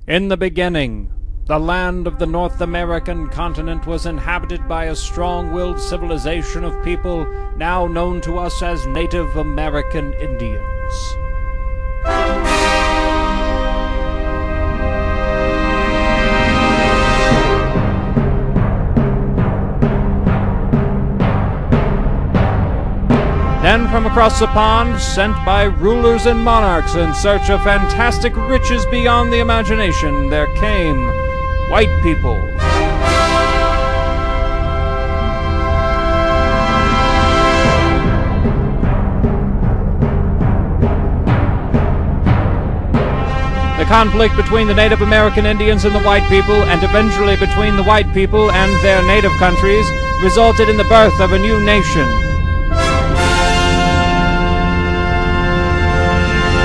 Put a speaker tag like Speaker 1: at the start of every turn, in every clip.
Speaker 1: In the beginning, the land of the North American continent was inhabited by a strong-willed civilization of people now known to us as Native American Indians. Then from across the pond, sent by rulers and monarchs in search of fantastic riches beyond the imagination, there came white people. The conflict between the Native American Indians and the white people, and eventually between the white people and their native countries, resulted in the birth of a new nation.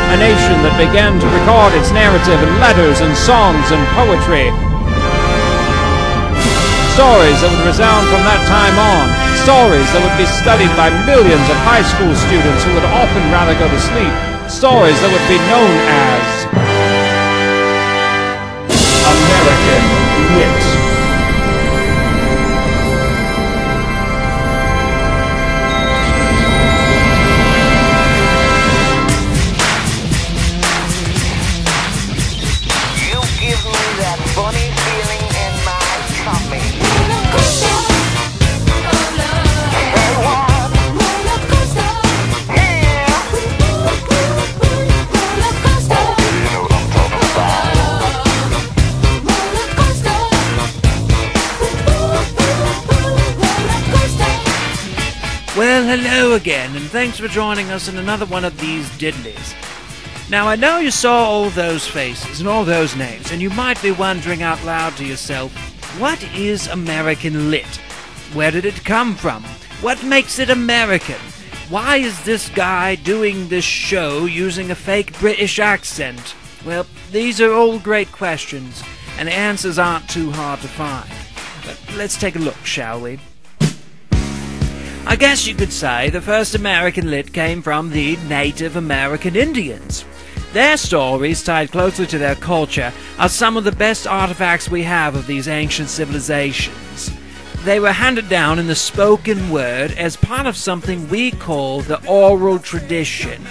Speaker 1: A nation that began to record its narrative in letters and songs and poetry. Stories that would resound from that time on. Stories that would be studied by millions of high school students who would often rather go to sleep. Stories that would be known as American Lit.
Speaker 2: Well, hello again, and thanks for joining us in another one of these diddlies. Now, I know you saw all those faces and all those names, and you might be wondering out loud to yourself, what is American Lit? Where did it come from? What makes it American? Why is this guy doing this show using a fake British accent? Well, these are all great questions, and the answers aren't too hard to find. But let's take a look, shall we? I guess you could say the first American Lit came from the Native American Indians. Their stories, tied closely to their culture, are some of the best artifacts we have of these ancient civilizations. They were handed down in the spoken word as part of something we call the oral tradition.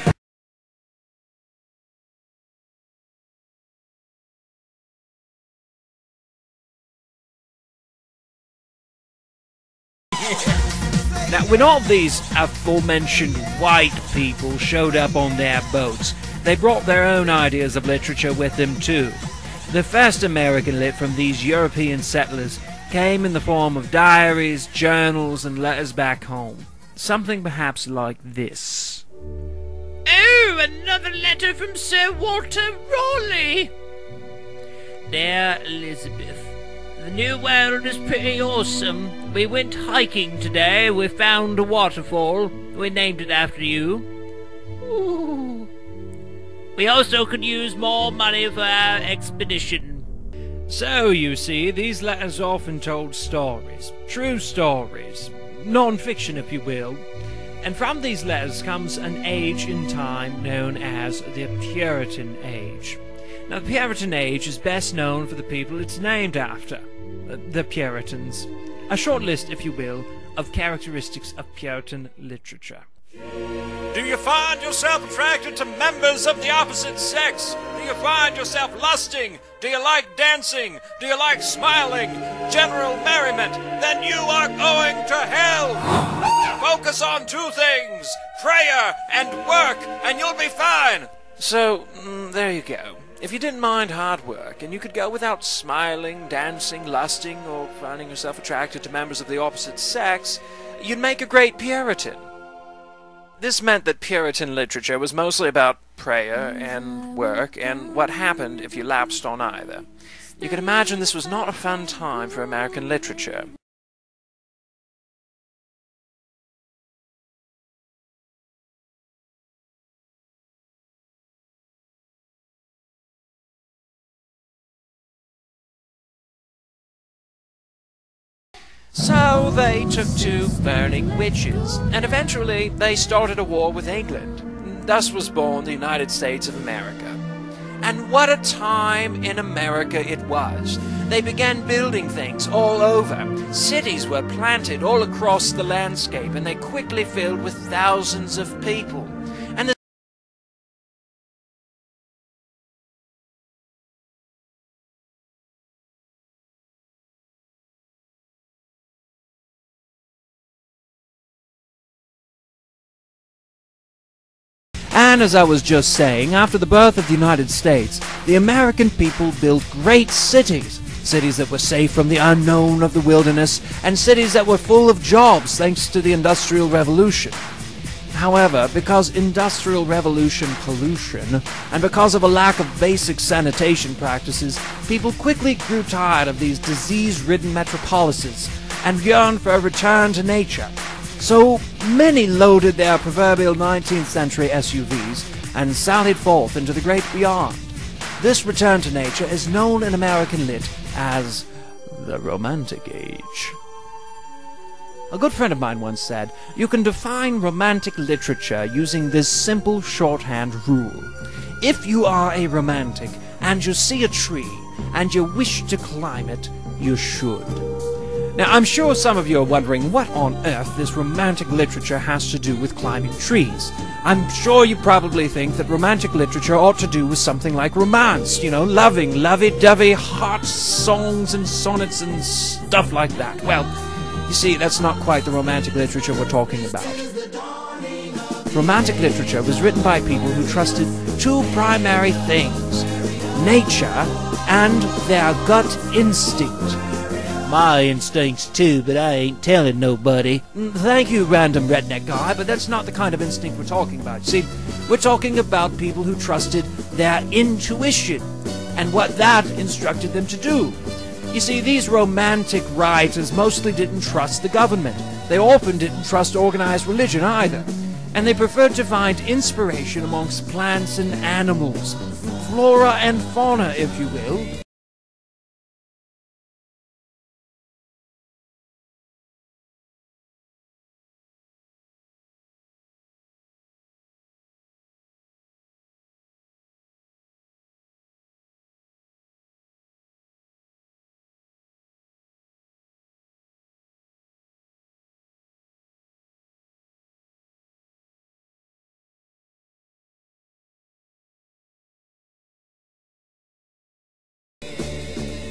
Speaker 2: Now, when all these aforementioned white people showed up on their boats, they brought their own ideas of literature with them too. The first American Lit from these European settlers came in the form of diaries, journals, and letters back home. Something perhaps like this.
Speaker 3: Oh, another letter from Sir Walter Raleigh. Dear Elizabeth, the new world is pretty awesome. We went hiking today. We found a waterfall. We named it after you. Ooh. We also could use more money for our expedition.
Speaker 1: So, you see, these letters often told stories. True stories. Non-fiction, if you will. And from these letters comes an age in time known as the Puritan Age. Now, the Puritan Age is best known for the people it's named after. The Puritans. A short list, if you will, of characteristics of Puritan literature.
Speaker 4: Do you find yourself attracted to members of the opposite sex? Do you find yourself lusting? Do you like dancing? Do you like smiling? General merriment? Then you are going to hell! Focus on two things, prayer and work, and you'll be fine!
Speaker 1: So, there you go. If you didn't mind hard work, and you could go without smiling, dancing, lusting, or finding yourself attracted to members of the opposite sex, you'd make a great Puritan. This meant that Puritan literature was mostly about prayer and work, and what happened if you lapsed on either. You can imagine this was not a fun time for American literature. So they took to burning witches, and eventually they started a war with England. Thus was born the United States of America.
Speaker 2: And what a time in America it was. They began building things all over. Cities were planted all across the landscape, and they quickly filled with thousands of people. And
Speaker 1: And as I was just saying, after the birth of the United States, the American people built great cities. Cities that were safe from the unknown of the wilderness, and cities that were full of jobs thanks to the Industrial Revolution. However, because Industrial Revolution pollution, and because of a lack of basic sanitation practices, people quickly grew tired of these disease-ridden metropolises and yearned for a return to nature. So many loaded their proverbial 19th century SUVs and sallied forth into the great beyond. This return to nature is known in American lit as the Romantic Age. A good friend of mine once said, "You can define Romantic literature using this simple shorthand rule. If you are a romantic and you see a tree and you wish to climb it, you should." Now, I'm sure some of you are wondering what on earth this romantic literature has to do with climbing trees. I'm sure you probably think that romantic literature ought to do with something like romance, you know, loving, lovey-dovey, hot songs and sonnets and stuff like that. Well, you see, that's not quite the romantic literature we're talking about. Romantic literature was written by people who trusted two primary things: nature and their gut instinct. My instincts too, but I ain't telling nobody. Thank you, random redneck guy, but that's not the kind of instinct we're talking about. See, we're talking about people who trusted their intuition and what that instructed them to do. You see, these romantic writers mostly didn't trust the government. They often didn't trust organized religion either. And they preferred to find inspiration amongst plants and animals, flora and fauna, if you will.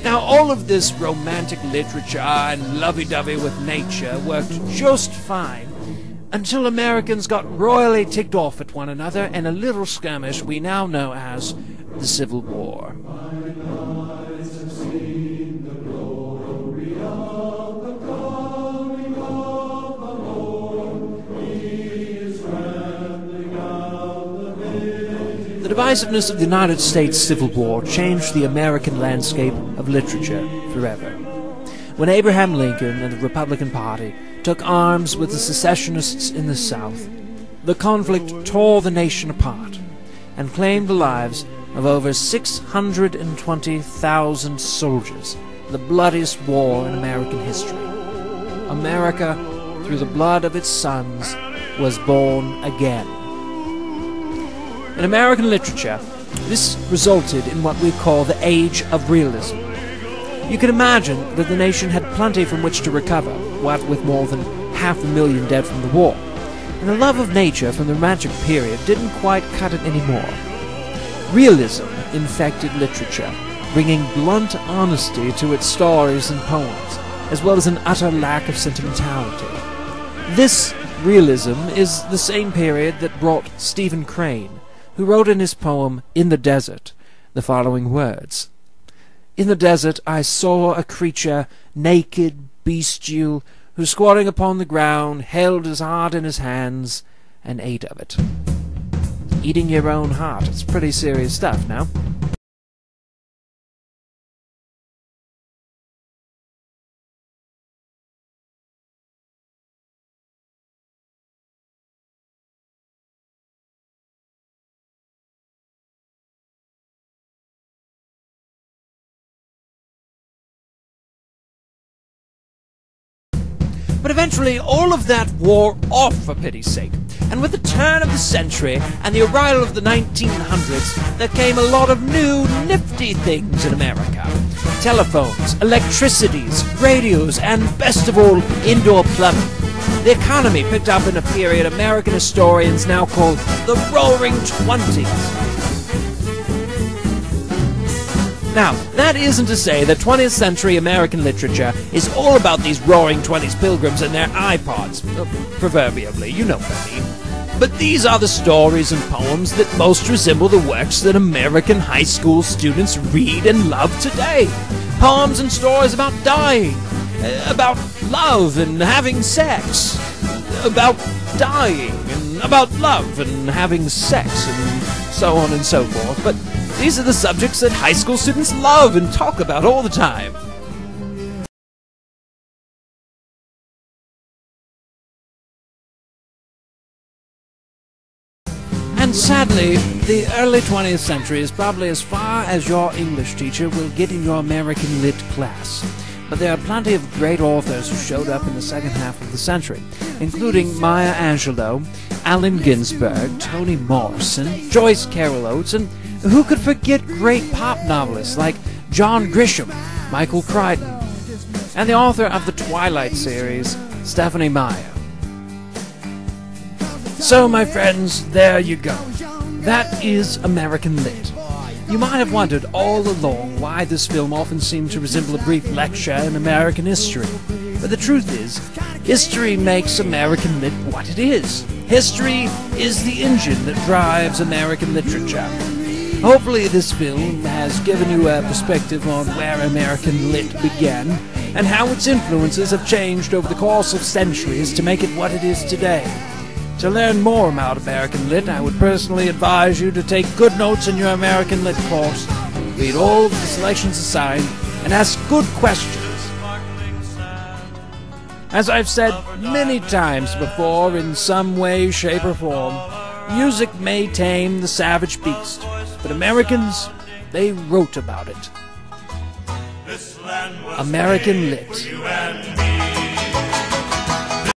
Speaker 1: Now, all of this romantic literature and lovey-dovey with nature worked just fine until Americans got royally ticked off at one another in a little skirmish we now know as the Civil War. The divisiveness of the United States Civil War changed the American landscape of literature forever. When Abraham Lincoln and the Republican Party took arms with the secessionists in the South, the conflict tore the nation apart and claimed the lives of over 620,000 soldiers, the bloodiest war in American history. America, through the blood of its sons, was born again. In American literature, this resulted in what we call the Age of Realism. You can imagine that the nation had plenty from which to recover, what with more than 500,000 dead from the war. And the love of nature from the Romantic period didn't quite cut it anymore. Realism infected literature, bringing blunt honesty to its stories and poems, as well as an utter lack of sentimentality. This realism is the same period that brought Stephen Crane, who wrote in his poem In the Desert the following words: "In the desert I saw a creature, naked, bestial, who squatting upon the ground held his heart in his hands and ate of it." Eating your own heart, it's pretty serious stuff now. But eventually, all of that wore off, for pity's sake. And with the turn of the century and the arrival of the 1900s, there came a lot of new, nifty things in America. Telephones, electricities, radios, and best of all, indoor plumbing. The economy picked up in a period American historians now call the Roaring '20s. Now, that isn't to say that 20th century American literature is all about these Roaring '20s pilgrims and their iPods, proverbially, you know what I mean. But these are the stories and poems that most resemble the works that American high school students read and love today. Poems and stories about dying, about love and having sex, about dying and about love and having sex, and so on and so forth. But these are the subjects that high school students love and talk about all the time. And sadly, the early 20th century is probably as far as your English teacher will get in your American Lit class. But there are plenty of great authors who showed up in the second half of the century, including Maya Angelou, Allen Ginsberg, Toni Morrison, Joyce Carol Oates, and who could forget great pop novelists like John Grisham, Michael Crichton, and the author of the Twilight series, Stephanie Meyer. So, my friends, there you go. That is American Lit. You might have wondered all along why this film often seemed to resemble a brief lecture in American history. But the truth is, history makes American Lit what it is. History is the engine that drives American literature. Hopefully this film has given you a perspective on where American Lit began and how its influences have changed over the course of centuries to make it what it is today. To learn more about American Lit, I would personally advise you to take good notes in your American Lit course, read all of the selections assigned, and ask good questions. As I've said many times before, in some way, shape, or form, music may tame the savage beast, but Americans, they wrote about it. American Lit.